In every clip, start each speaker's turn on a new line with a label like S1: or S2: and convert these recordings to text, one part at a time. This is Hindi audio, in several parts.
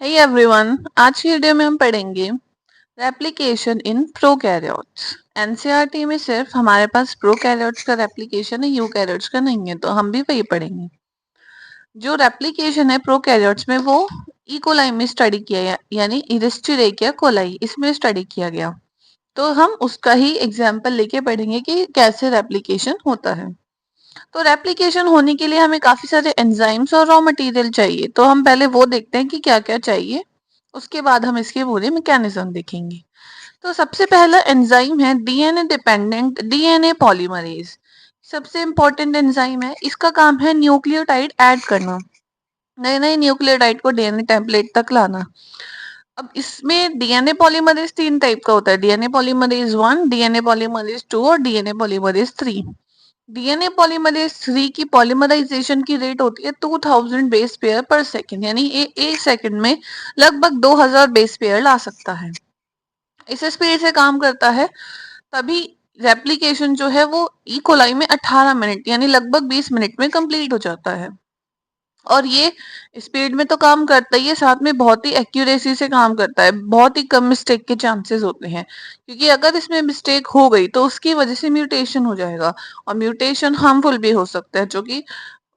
S1: हे एवरीवन, आज की वीडियो में हम पढ़ेंगे रेप्लिकेशन इन प्रोकैरियोट्स। एनसीईआरटी में सिर्फ हमारे पास प्रोकैरियोट्स का रेप्लिकेशन है, यूकैरियोट्स का नहीं है, तो हम भी वही पढ़ेंगे। जो रेप्लिकेशन है प्रोकैरियोट्स में वो इकोलाई में स्टडी किया गया, यानी इरिस्टिरेकिया कोलाई इसमें स्टडी किया गया। तो हम उसका ही एग्जाम्पल लेके पढ़ेंगे कि कैसे रेप्लिकेशन होता है। तो रेप्लिकेशन होने के लिए हमें काफी सारे एंजाइम्स और रॉ मटेरियल चाहिए, तो हम पहले वो देखते हैं कि क्या क्या चाहिए, उसके बाद हम इसके पूरे मैकेनिज्म देखेंगे। तो सबसे पहला एंजाइम है डीएनए डिपेंडेंट डीएनए पॉलीमरेज। सबसे इंपॉर्टेंट एंजाइम है, इसका काम है न्यूक्लियोटाइड ऐड करना, नए नए न्यूक्लियोटाइड को डीएनए टेम्पलेट तक लाना। अब इसमें डीएनए पॉलीमरेज तीन टाइप का होता है, डीएनए पॉलीमरेज 1, डीएनए पॉलीमरेज 2 और डीएनए पॉलीमरेज 3। डीएनए पॉलीमरेज 3 की पॉलीमराइजेशन की रेट होती है 2000 बेस पेयर पर सेकेंड, यानी एक सेकंड में लगभग 2000 बेस पेयर ला सकता है। इस स्पीड से काम करता है, तभी रेप्लिकेशन जो है वो इकोलाई में 18 मिनट यानी लगभग 20 मिनट में कंप्लीट हो जाता है। और ये स्पीड में तो काम करता ही है, साथ में बहुत ही एक्यूरेसी से काम करता है, बहुत ही कम मिस्टेक के चांसेस होते हैं, क्योंकि अगर इसमें मिस्टेक हो गई तो उसकी वजह से म्यूटेशन हो जाएगा, और म्यूटेशन हार्मफुल भी हो सकता है, जो कि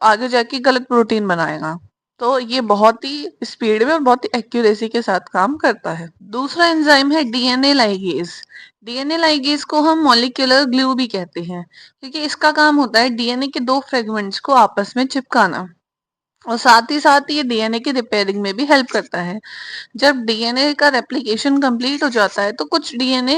S1: आगे जाके गलत प्रोटीन बनाएगा। तो ये बहुत ही स्पीड में और बहुत ही एक्यूरेसी के साथ काम करता है। दूसरा एंजाइम है डीएनए लाइगेज। डीएनए लाइगेज को हम मॉलिक्यूलर ग्लू भी कहते हैं, क्योंकि इसका काम होता है डीएनए के दो फ्रेगमेंट्स को आपस में चिपकाना, और साथ ही ये डीएनए की रिपेयरिंग में भी हेल्प करता है। जब डीएनए का रेप्लिकेशन कंप्लीट हो जाता है तो कुछ डीएनए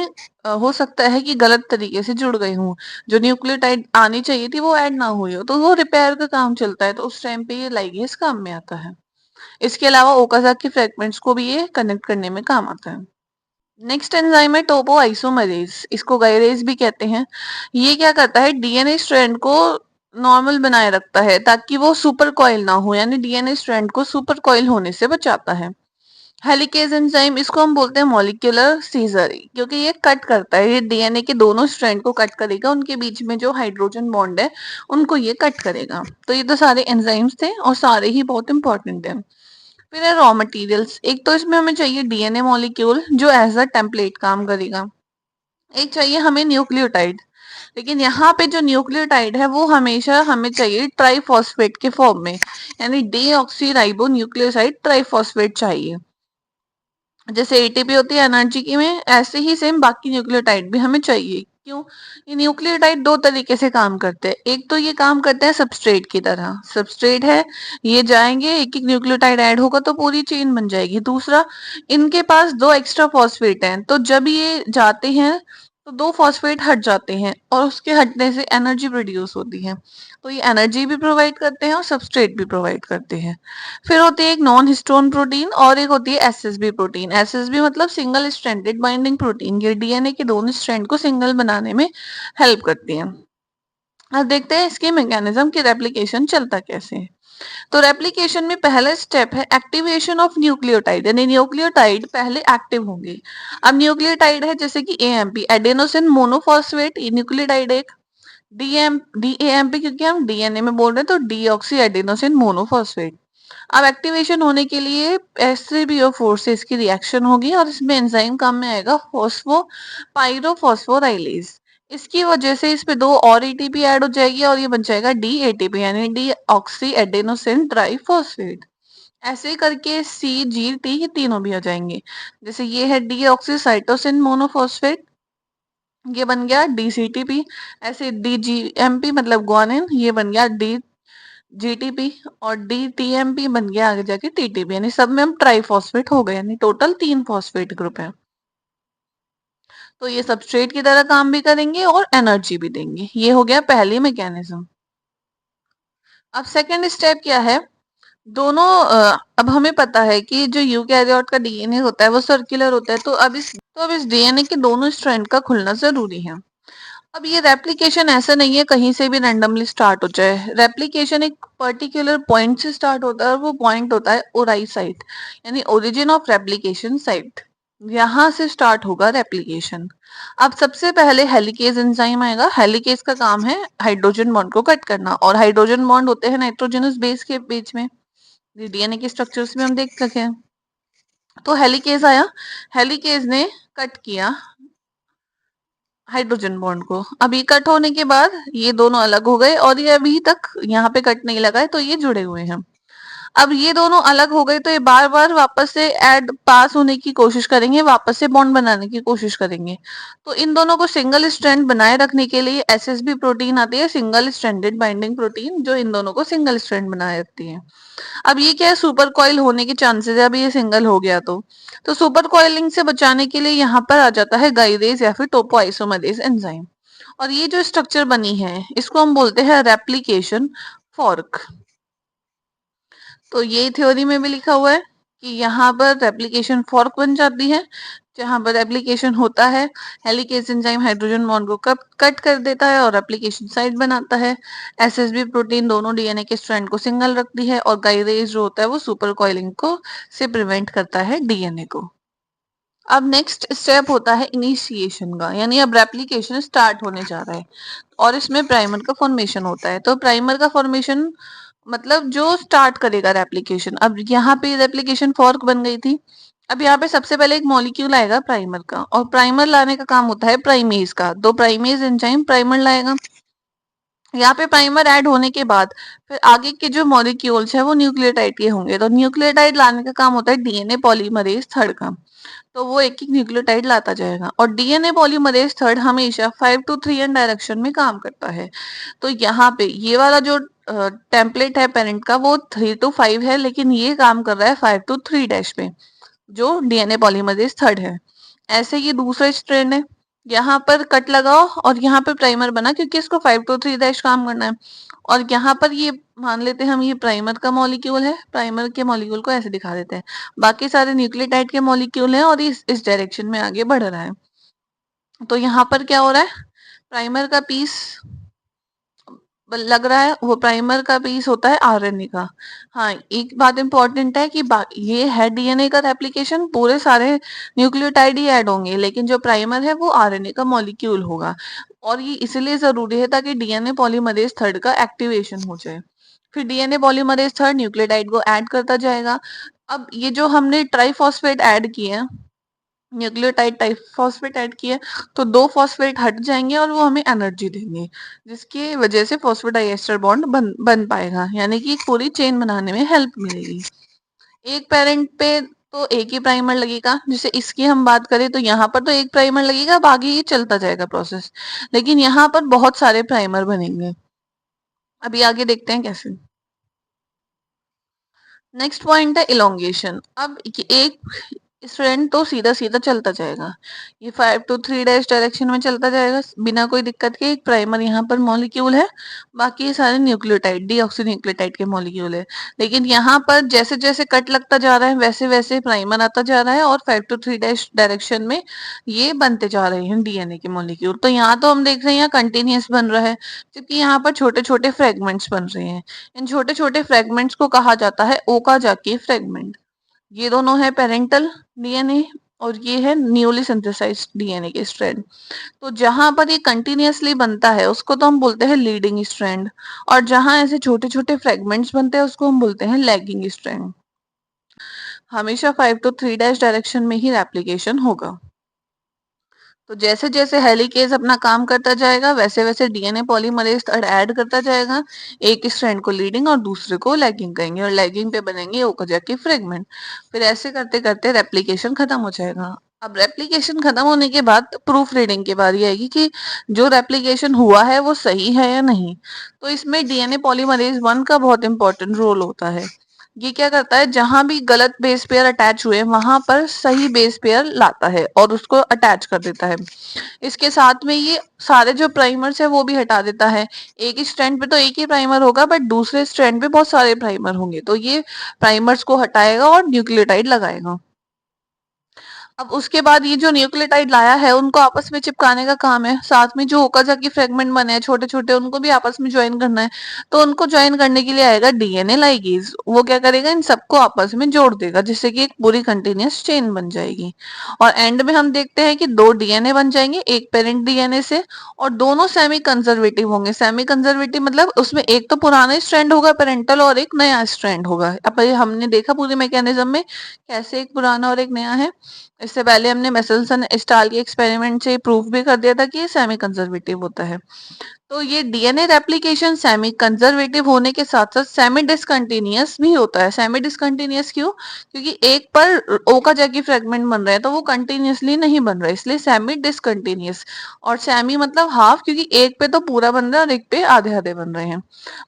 S1: हो सकता है कि गलत तरीके से जुड़ गए हों, जो न्यूक्लियोटाइड आनी चाहिए थी वो ऐड ना हुई हो, तो वो रिपेयर का काम चलता है, तो उस टाइम पे ये लाइगेज काम में आता है। इसके अलावा ओकाजाकी फ्रेगमेंट्स को भी ये कनेक्ट करने में काम आता है। नेक्स्ट एंजाइम है टोपो आइसोमरेज, इसको गायरेज भी कहते हैं। ये क्या करता है, डीएनए स्ट्रैंड को नॉर्मल बनाए रखता है ताकि वो सुपर कॉइल ना हो, यानी डीएनए स्ट्रैंड को सुपर कॉइल होने से बचाता है। हेलिकेज एंजाइम, इसको हम बोलते हैं मॉलिक्यूलर सीजर, क्योंकि ये कट करता है, ये डीएनए के दोनों स्ट्रैंड को कट करेगा, उनके बीच में जो हाइड्रोजन बॉन्ड है उनको ये कट करेगा। तो ये तो सारे एंजाइम्स थे और सारे ही बहुत इंपॉर्टेंट है। फिर है रॉ मटेरियल्स, एक तो इसमें हमें चाहिए डीएनए मॉलिक्यूल जो एज अ टेम्पलेट काम करेगा, एक चाहिए हमें न्यूक्लियोटाइड, लेकिन यहाँ पे जो न्यूक्लियोटाइड है वो हमेशा हमें चाहिए ट्राइफॉस्फेट के फॉर्म में, यानी डीऑक्सी राइबो न्यूक्लियोसाइड ट्राइफॉस्फेट चाहिए। जैसे एटीपी होती है एनर्जी की में, ऐसे ही सेम बाकी न्यूक्लियोटाइड भी हमें चाहिए। क्यों? ये न्यूक्लियोटाइड दो तरीके से काम करते हैं, एक तो ये काम करते हैं सबस्ट्रेट की तरह, सबस्ट्रेट है, ये जाएंगे, एक एक न्यूक्लियोटाइड ऐड होगा तो पूरी चेन बन जाएगी। दूसरा, इनके पास दो एक्स्ट्रा फॉस्फेट हैं, तो जब ये जाते हैं तो दो फॉस्फेट हट जाते हैं, और उसके हटने से एनर्जी प्रोड्यूस होती है, तो ये एनर्जी भी प्रोवाइड करते हैं और सबस्ट्रेट भी प्रोवाइड करते हैं। फिर होती है एक नॉन हिस्टोन प्रोटीन और एक होती है एसएसबी प्रोटीन। एसएसबी मतलब सिंगल स्ट्रैंडेड बाइंडिंग प्रोटीन, ये डीएनए के दोनों स्ट्रैंड को सिंगल बनाने में हेल्प करती है। अब देखते हैं इसके मैकेनिज्म की रेप्लिकेशन चलता कैसे है। तो रेप्लिकेशन में पहला स्टेप है एक्टिवेशन ऑफ न्यूक्लियोटाइड, यानी न्यूक्लियोटाइड पहले एक्टिव होंगे। अब न्यूक्लियोटाइड है जैसे कि एएमपी एडेनोसिन मोनोफॉस्फेट, ये न्यूक्लियोटाइड एक डीएमपी, क्योंकि हम डीएनए में बोल रहे हैं तो डीऑक्सी एडेनोसिन मोनोफॉस्फेट। अब एक्टिवेशन होने के लिए एस3बीओ4 से इसकी रिएक्शन होगी और इसमें एंजाइम काम में आएगा फॉस्फो पायरोफॉस्फोराइलेज। इसकी वजह से इस पे दो और एटीपी ऐड हो जाएगी और ये बन जाएगा डी एटीपी, यानी डी ऑक्सी एडेनोसिन ट्राइफॉस्फेट। ऐसे करके सी जी टी ये तीनों भी आ जाएंगे। जैसे ये है डी ऑक्सी साइटोसिन मोनोफॉस्फेट, ये बन गया डीसीटीपी। ऐसे डीजीएमपी मतलब ग्वानिन, ये बन गया डी जीटीपी, और डीटीएमपी बन गया आगे जाके टीटीपी, यानी सब में हम ट्राइफॉस्फेट हो गए, यानी टोटल 3 फॉस्फेट ग्रुप है। तो ये सबस्ट्रेट की तरह काम भी करेंगे और एनर्जी भी देंगे। ये हो गया पहली मैकेनिज्म। अब सेकंड स्टेप क्या है, दोनों अब हमें पता है कि जो यूकैरियोट का डीएनए होता है वो सर्कुलर होता है, तो अब इस डीएनए के दोनों स्ट्रैंड का खुलना जरूरी है। अब ये रेप्लिकेशन ऐसा नहीं है कहीं से भी रैंडमली स्टार्ट हो जाए, रेप्लिकेशन एक पर्टिकुलर पॉइंट से स्टार्ट होता है और वो पॉइंट होता है ओराई साइट, यानी ओरिजिन ऑफ रेप्लिकेशन साइट, यहाँ से स्टार्ट होगा रेप्लिकेशन। अब सबसे पहले हेलिकेज एंजाइम आएगा। हेलिकेज का काम है हाइड्रोजन बॉन्ड को कट करना, और हाइड्रोजन बॉन्ड होते हैं नाइट्रोजनस बेस के बीच में, डीएनए के स्ट्रक्चर्स में हम देख सके हैं। तो हेलिकेज आया, हेलिकेज ने कट किया हाइड्रोजन बॉन्ड को। अभी कट होने के बाद ये दोनों अलग हो गए और ये अभी तक यहाँ पे कट नहीं लगा है, तो ये जुड़े हुए हैं। अब ये दोनों अलग हो गए तो ये बार बार वापस से ऐड पास होने की कोशिश करेंगे, वापस से बॉन्ड बनाने की कोशिश करेंगे। तो इन दोनों को सिंगल स्ट्रैंड बनाए रखने के लिए एसएसबी प्रोटीन आती है, सिंगल स्ट्रैंडेड बाइंडिंग प्रोटीन, जो इन दोनों को सिंगल स्ट्रैंड बनाए रखती है। अब ये क्या है, सुपर कॉइल होने के चांसेस है, अब ये सिंगल हो गया तो सुपर कॉइलिंग से बचाने के लिए यहाँ पर आ जाता है गाइरेज या फिर टोपोआइसोमरेज एंजाइम। और ये जो स्ट्रक्चर बनी है इसको हम बोलते हैं रेप्लिकेशन फॉर्क। तो ये थ्योरी में भी लिखा हुआ है कि यहाँ पर रेप्लिकेशन फॉर्क बन जाती है, जहां पर रेप्लिकेशन होता है, हेलिकेज एंजाइम हाइड्रोजन बॉन्ड को कट कर देता है और रेप्लिकेशन साइट बनाता है। एसएसबी प्रोटीन दोनों डीएनए के स्ट्रैंड को सिंगल रखती है और गाइरेज जो होता है वो सुपर कॉइलिंग को से प्रिवेंट करता है डीएनए को। अब नेक्स्ट स्टेप होता है इनिशिएशन का, यानी अब रेप्लिकेशन स्टार्ट होने जा रहा है और इसमें प्राइमर का फॉर्मेशन होता है। तो प्राइमर का फॉर्मेशन मतलब जो स्टार्ट करेगा रेप्लिकेशन। अब यहाँ पे रेप्लिकेशन फॉर्क बन गई थी, अब यहाँ पे सबसे पहले एक मॉलिक्यूल आएगा प्राइमर का, और प्राइमर लाने का काम होता है प्राइमेज का। दो प्राइमेज एंजाइम प्राइमर लाएगा। यहाँ पे प्राइमर ऐड होने के बाद फिर आगे के जो मॉलिक्यूल्स है वो न्यूक्लियोटाइड के होंगे, तो न्यूक्लियोटाइड लाने का काम होता है डीएनए पॉलीमरेज थर्ड का। तो वो एक एक न्यूक्लियोटाइड लाता जाएगा और डीएनए पॉलीमरेज थर्ड हमेशा 5 to 3 एन डायरेक्शन में काम करता है। तो यहाँ पे ये वाला जो टेम्पलेट है पेरेंट का वो 3 to 5 है, लेकिन ये काम कर रहा है 5 to 3 डैश पे, जो डीएनए पॉलीमरेज थर्ड है। ऐसे ये दूसरा स्ट्रैंड है, यहाँ पर कट लगाओ और यहाँ पे प्राइमर बना, क्योंकि इसको 5 to 3 डैश काम करना है। और यहाँ पर ये मान लेते हैं हम ये प्राइमर का मॉलिक्यूल है, प्राइमर के मॉलिक्यूल को ऐसे दिखा देते हैं, बाकी सारे न्यूक्लियोटाइड के मॉलिक्यूल हैं और इस डायरेक्शन में आगे बढ़ रहा है। तो यहाँ पर क्या हो रहा है, प्राइमर का पीस लग रहा है, वो प्राइमर का पीस होता है आरएनए का। हाँ, एक बात इंपॉर्टेंट है कि ये है डीएनए का रेप्लिकेशन, पूरे सारे न्यूक्लियोटाइड ही ऐड होंगे, लेकिन जो प्राइमर है वो आरएनए का मॉलिक्यूल होगा। और ये इसलिए जरूरी है ताकि डीएनए पॉलीमरेज थर्ड का एक्टिवेशन हो जाए। फिर डीएनए पॉलीमरेज थर्ड न्यूक्लियोटाइड को ऐड करता जाएगा। अब ये जो हमने ट्राइफॉस्फेट ऐड किया, न्यूक्लियोटाइड टाइप फॉस्फेट ऐड किया, तो दो फॉस्फेट हट जाएंगे और वो हमें एनर्जी देंगे, जिसकी वजह से फॉस्फोडाइएस्टर बॉन्ड बन पाएगा, यानी कि पूरी चेन बनाने में हेल्प मिलेगी। एक पेरेंट पे तो एक ही प्राइमर लगेगा, जैसे इसकी हम बात करें तो यहाँ पर तो एक प्राइमर लगेगा, अब आगे ये चलता जाएगा प्रोसेस, लेकिन यहाँ पर बहुत सारे प्राइमर बनेंगे। अभी आगे देखते हैं कैसे। नेक्स्ट पॉइंट है इलोंगेशन। अब एक स्टूडेंट तो सीधा सीधा चलता जाएगा, ये 5 to 3 डैश डायरेक्शन में चलता जाएगा बिना कोई दिक्कत के। एक प्राइमर यहाँ पर मॉलिक्यूल है, बाकी ये सारे न्यूक्लियोटाइड डीऑक्सी न्यूक्लियोटाइड के मॉलिक्यूल है। लेकिन यहाँ पर जैसे जैसे कट लगता जा रहा है वैसे वैसे प्राइमर आता जा रहा है और 5 to 3 डैश डायरेक्शन में ये बनते जा रहे हैं डीएनए के मॉलिक्यूल। तो यहाँ तो हम देख रहे हैं यहाँ कंटिन्यूस बन रहा है, क्योंकि यहाँ पर छोटे छोटे फ्रेगमेंट्स बन रहे हैं। इन छोटे छोटे फ्रेगमेंट्स को कहा जाता है ओकाजाकी फ्रेगमेंट। ये दोनों है पेरेंटल डीएनए और ये है न्यूली सिंथेसाइज्ड डीएनए के स्ट्रैंड। तो जहां पर ये कंटिन्यूअसली बनता है उसको तो हम बोलते हैं लीडिंग स्ट्रैंड, और जहां ऐसे छोटे छोटे फ्रेगमेंट्स बनते हैं उसको हम बोलते हैं लैगिंग स्ट्रैंड। हमेशा 5 to 3 डैश डायरेक्शन में ही रेप्लिकेशन होगा। तो जैसे जैसे हेलिकेज अपना काम करता जाएगा वैसे वैसे डीएनए पॉलीमरेज ऐड करता जाएगा, एक स्ट्रैंड को लीडिंग और दूसरे को लैगिंग कहेंगे, और लैगिंग पे बनेंगे ओकाजाकी फ्रेगमेंट। फिर ऐसे करते करते रेप्लिकेशन खत्म हो जाएगा। अब रेप्लिकेशन खत्म होने के बाद प्रूफ रीडिंग की बारी आएगी कि जो रेप्लिकेशन हुआ है वो सही है या नहीं। तो इसमें डीएनए पॉलीमरेज 1 का बहुत इंपॉर्टेंट रोल होता है। ये क्या करता है, जहां भी गलत बेस पेयर अटैच हुए वहां पर सही बेस पेयर लाता है और उसको अटैच कर देता है। इसके साथ में ये सारे जो प्राइमर्स है वो भी हटा देता है। एक ही स्ट्रैंड पे तो एक ही प्राइमर होगा, बट दूसरे स्ट्रैंड पे बहुत सारे प्राइमर होंगे, तो ये प्राइमर्स को हटाएगा और न्यूक्लियोटाइड लगाएगा। अब उसके बाद ये जो न्यूक्लियोटाइड लाया है उनको आपस में चिपकाने का काम है, साथ में जो ओकाजाकी फ्रेगमेंट बने हैं छोटे छोटे उनको भी आपस में ज्वाइन करना है। तो उनको ज्वाइन करने के लिए आएगा डीएनए लाइगेज, वो क्या करेगा इन सबको आपस में जोड़ देगा जिससे कि एक पूरी कंटिन्यूअस चेन बन जाएगी। और एंड में हम देखते हैं कि दो डीएनए बन जाएंगे एक पेरेंट डीएनए से, और दोनों सेमी कंजर्वेटिव होंगे। सेमी कंजर्वेटिव मतलब उसमें एक तो पुराना स्ट्रैंड होगा पेरेंटल और एक नया स्ट्रैंड होगा। अब ये हमने देखा पूरे मैकेनिज्म में कैसे एक पुराना और एक नया है। इससे पहले हमने मेसल्सन स्टाल के एक्सपेरिमेंट से प्रूव भी कर दिया था कि ये सेमी कंजर्वेटिव होता है। तो ये डीएनए रेप्लिकेशन सेमी कंजर्वेटिव होने के साथ साथ सेमी डिसकंटिन्यूअस भी होता है। सेमी डिसकंटिन्यूअस क्यों? क्योंकि एक पर ओकाजाकी फ्रेगमेंट बन रहे हैं तो वो कंटिन्यूअसली नहीं बन रहा है, इसलिए सेमी डिसकंटिन्यूअस। और सेमी मतलब हाफ, क्योंकि एक पे तो पूरा बन रहा है और एक पे आधे आधे बन रहे हैं।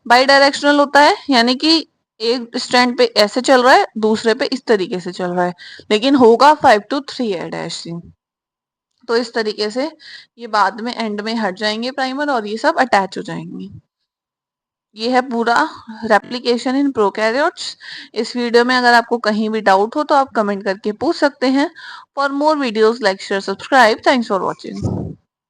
S1: बाई डायरेक्शनल होता है, यानी कि एक स्टैंड पे ऐसे चल रहा है दूसरे पे इस तरीके से चल रहा है, लेकिन होगा 5 to 3 डैशिंग। तो इस तरीके से ये बाद में एंड में हट जाएंगे प्राइमर और ये सब अटैच हो जाएंगे। ये है पूरा रेप्लिकेशन इन प्रोकैरियोट्स। इस वीडियो में अगर आपको कहीं भी डाउट हो तो आप कमेंट करके पूछ सकते हैं। For more videos like share subscribe. Thanks for watching.